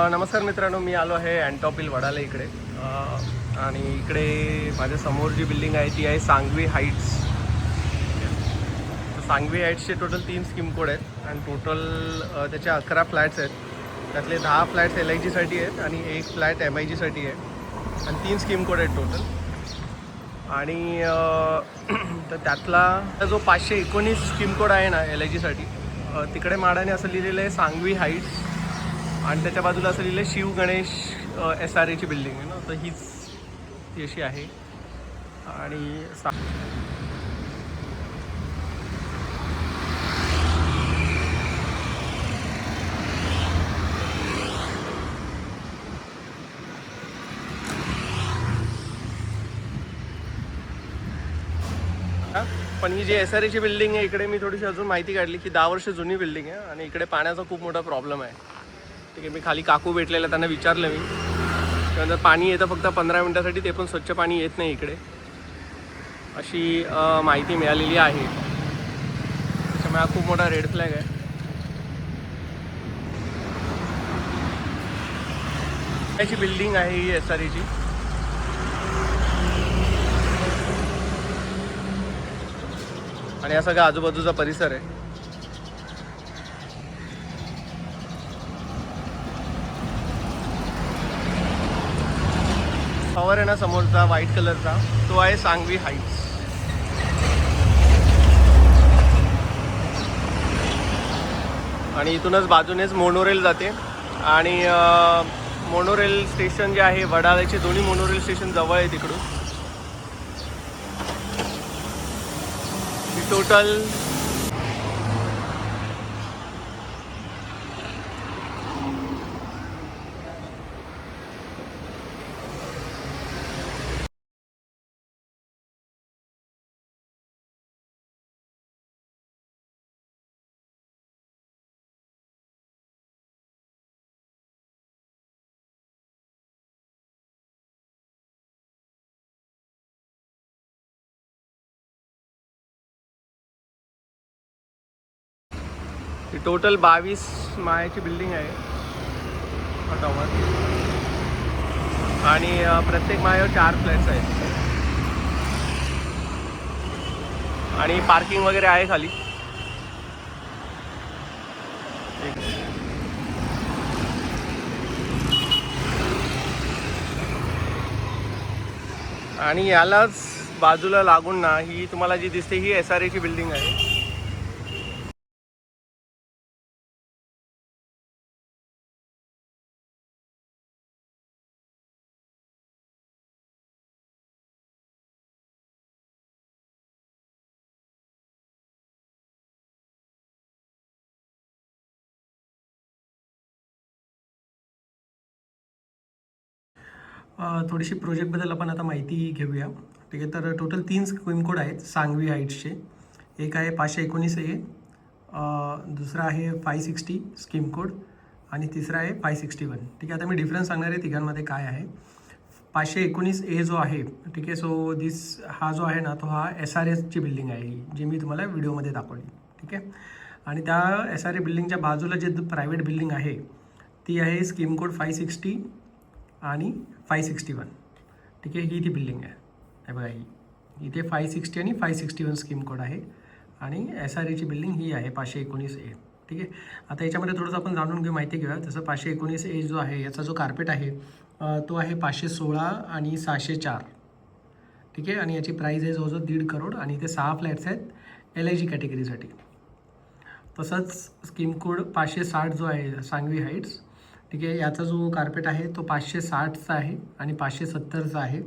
नमस्कार मित्रांनो, मी आलो आहे अँटॉपिल वडाला इकडे आणि इकडे माझ्या समोर जी बिल्डिंग आहे ती आहे सांगवी हाईट्स. तर सांगवी हाईट्सचे टोटल 3 स्कीम कोड आहेत आणि टोटल त्याचे 11 फ्लॅट्स आहेत. त्यातले 10 फ्लॅट्स LIG साठी आहेत आणि 1 फ्लॅट MIG साठी आहे आणि 3 स्कीम कोड आहेत टोटल. आणि तर त्यातला जो 519 स्कीम कोड आहे ना LIG साठी, तिकडे माडाने असं लिहिलेलं आहे सांगवी हाईट्स आणि त्याच्या बाजूला असं लिहिलं शिव गणेश SRAची बिल्डिंग आहे ना, तर हीच ती अशी आहे. आणि पण ही जी SRAची बिल्डिंग आहे इकडे मी थोडीशी अजून माहिती काढली की 10 वर्ष जुनी बिल्डिंग आहे आणि इकडे पाण्याचा खूप मोठा प्रॉब्लेम आहे. ठीक आहे, मी खाली काकू भेटलेला, त्यांना विचारलं मी. त्यानंतर पाणी येतं फक्त 15 मिनटासाठी, ते पण स्वच्छ पाणी येत नाही इकडे, अशी माहिती मिळालेली आहे. त्याच्यामुळे हा खूप मोठा रेड फ्लॅग आहे. त्याची बिल्डिंग आहे ही SRAची. आणि हा सगळा आजूबाजूचा परिसर आहे. टॉवर आहे ना समोरचा व्हाईट कलरचा, तो आहे सांगवी हाईट्स. आणि इथूनच बाजूनेच मोनोरेल जाते आणि मोनोरेल स्टेशन जे आहे वडाळ्याचे दोन्ही मोनोरेल स्टेशन जवळ आहे तिकडून. टोटल टोटल 22 माळ्याची बिल्डिंग आहे हा टॉवर. आणि प्रत्येक माळ्यावर 4 फ्लॅट्स आहेत आणि पार्किंग वगैरे आहे खाली. आणि यालाच बाजूला लागून ना ही तुम्हाला जी दिसते ही SRAची बिल्डिंग आहे. थोडीशी प्रोजेक्टबद्दल आपण आता माहिती घेऊया. ठीक आहे, तर टोटल 3 स्कीम कोड आहेत सांगवी हाईट्सचे. एक आहे 519A, दुसरा आहे 560 स्कीम कोड आणि तिसरा आहे 561. ठीक आहे, आता मी डिफरन्स सांगणार आहे तिघांमध्ये काय आहे. 519A जो आहे, ठीक आहे, सो हा जो आहे ना तो हा SRAची बिल्डिंग आहे ही, जी मी तुम्हाला व्हिडिओमध्ये दाखवली. ठीक आहे, आणि त्या SRA बिल्डिंगच्या बाजूला जे प्रायव्हेट बिल्डिंग आहे ती आहे स्कीम कोड 560 आणि 561. ठीक आहे, ही ती बिल्डिंग आहे. हे बघा, ही इथे 560 आणि 561 स्कीम कोड आहे आणि SRAची बिल्डिंग ही आहे 519A. ठीक आहे, आता याच्यामध्ये थोडंसं आपण जाणून घेऊ, माहिती घेऊया. तसं 519A जो आहे याचा जो कार्पेट आहे तो आहे 516 आणि 604. ठीक आहे, आणि याची प्राईस आहे जवळजवळ 1.5 करोड आणि इथे 6 फ्लॅट्स आहेत LIG कॅटेगरीसाठी. तसंच स्कीम कोड 560 जो आहे सांगवी हाईट्स, ठीक आहे, याचा जो कार्पेट आहे तो 560चा आहे आणि 570चा आहे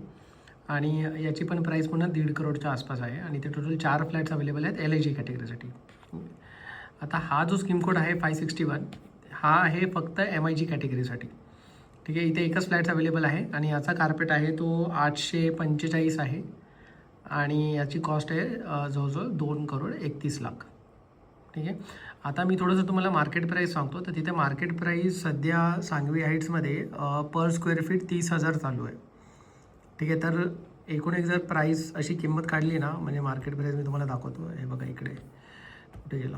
आणि याची पण प्राईस पुन्हा 1.5 करोडच्या आसपास आहे आणि ते टोटल 4 फ्लॅट्स अवेलेबल आहेत LIG कॅटेगरीसाठी. आता हा जो स्कीम कोड आहे 561 हा आहे फक्त MIG कॅटेगरीसाठी. ठीक आहे, इथे एकच फ्लॅट्स अवेलेबल आहे आणि याचा कार्पेट आहे तो 845 आहे आणि याची कॉस्ट आहे जवळजवळ 2 करोड 31 लाख. ठीक आहे, आता मी थोडंसं तुम्हाला मार्केट प्राईस सांगतो. तर तिथे मार्केट प्राईस सध्या सांगवी हाईट्समध्ये पर स्क्वेअर फीट 30,000 चालू आहे. ठीक आहे, तर एकूण एक जर प्राईस अशी किंमत काढली ना, म्हणजे मार्केट प्राईस मी तुम्हाला दाखवतो. हे बघा इकडे कुठे गेला,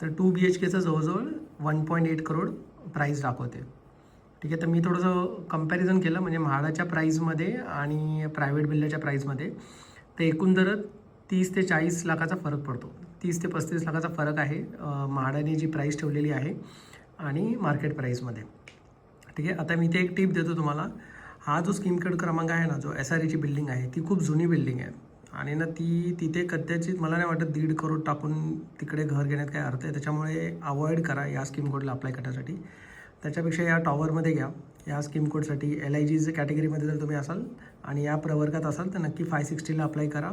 तर 2 BHKचं जवळजवळ 1.8 करोड प्राईस दाखवते. ठीक आहे. तर मी थोडंसं कंपॅरिझन केलं म्हणजे म्हाडाच्या प्राईजमध्ये आणि प्रायव्हेट बिल्डरच्या प्राईजमध्ये. तर एकूण दर 30 ते 40 लाखाचा फरक पडतो. 30 ते 35 लाखाचा फरक आहे म्हाडाने जी प्राईस ठेवलेली आहे आणि मार्केट प्राईसमध्ये. ठीक आहे. आता मी इथे एक टिप देतो तुम्हाला. हा जो स्कीम कोड क्रमांक आहे ना, जो SREची बिल्डिंग आहे, ती खूप जुनी बिल्डिंग आहे आणि ना ती तिथे कदाचित मला नाही वाटत 1.5 करोड टाकून तिकडे घर घेण्यात काय अर्थ आहे. त्याच्यामुळे अवॉइड करा या स्कीम कोडला अप्लाय करण्यासाठी. त्याच्यापेक्षा या टॉवरमध्ये घ्या. या स्कीम कोडसाठी LIGच्या कॅटेगरीमध्ये जर तुम्ही असाल आणि या प्रवर्गात असाल तर नक्की 560ला अप्लाय करा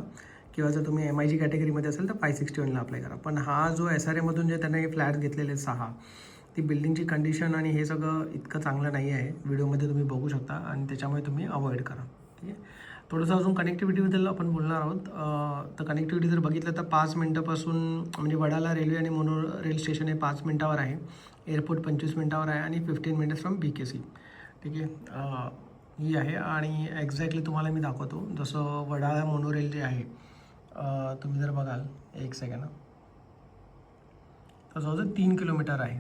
किंवा जर तुम्ही MIG कॅटेगरीमध्ये असेल तर 561ला अप्लाय करा. पण हा जो SRAमधून जे त्यांना हे फ्लॅट घेतलेले 6, ती बिल्डिंगची कंडिशन आणि हे सगळं इतकं चांगलं नाही आहे. व्हिडिओमध्ये तुम्ही बघू शकता आणि त्याच्यामुळे तुम्ही अवॉइड करा. ठीक आहे. थोडंसं अजून कनेक्टिव्हिटीबद्दल आपण बोलणार आहोत. तर कनेक्टिव्हिटी जर बघितलं तर 5 मिनटापासून म्हणजे वडाला रेल्वे आणि मोनो रेल स्टेशन हे 5 मिनटावर आहे. एअरपोर्ट 25 मिनटावर आहे आणि 15 मिनिट्स फ्रॉम BKC. ठीक आहे. ही आहे आणि एक्झॅक्टली तुम्हाला मी दाखवतो. जसं वडाळा मोनोरेल जे आहे, तुम्ही जर बघाल एक सेकंड, तर जवळजवळ 3 किलोमीटर आहे.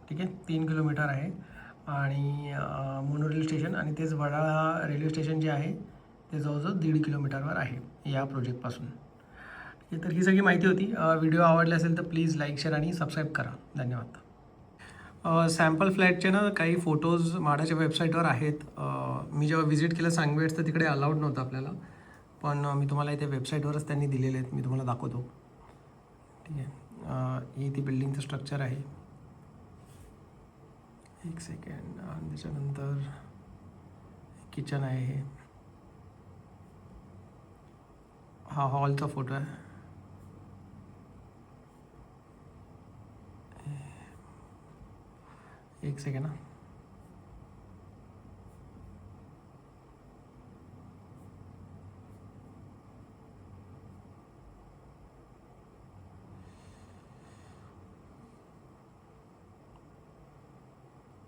ठीक आहे. 3 किलोमीटर आहे आणि मोनोरेल स्टेशन आणि तेच वडाळा रेल्वे स्टेशन जे आहे ते जवळजवळ 1.5 किलोमीटरवर आहे या प्रोजेक्टपासून. ठीक आहे. तर ही सगळी माहिती होती. व्हिडिओ आवडला असेल तर प्लीज लाईक, शेअर आणि सबस्क्राईब करा. धन्यवाद. सॅम्पल फ्लॅटचे ना काही फोटोज म्हाडाच्या वेबसाईटवर आहेत. मी जेव्हा व्हिजिट केलं सांगवी हाईट्स तर तिकडे अलाउड नव्हतं आपल्याला, पण मी तुम्हाला इथे वेबसाईटवरच त्यांनी दिलेले आहेत. मी तुम्हाला दाखवतो. ठीक आहे. ही ती बिल्डिंगचं स्ट्रक्चर आहे. एक सेकंड. आणि त्याच्यानंतर किचन आहे. हे हा हॉलचा फोटो आहे. एक सेकंड.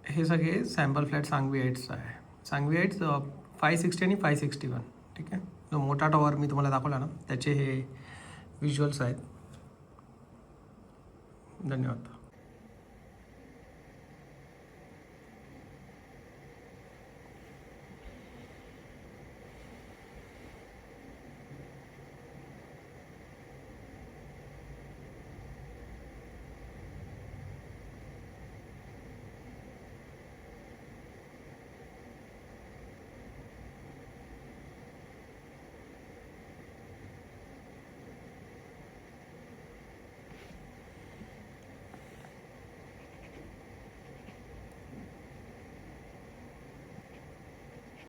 हे सगळे सॅम्पल फ्लॅट सांगवी हाईट्स आहे. सांगवी हाईट्स 560 आणि 561. ठीक आहे. जो मोठा टॉवर मी तुम्हाला दाखवला ना, त्याचे हे व्हिज्युअल्स आहेत. धन्यवाद.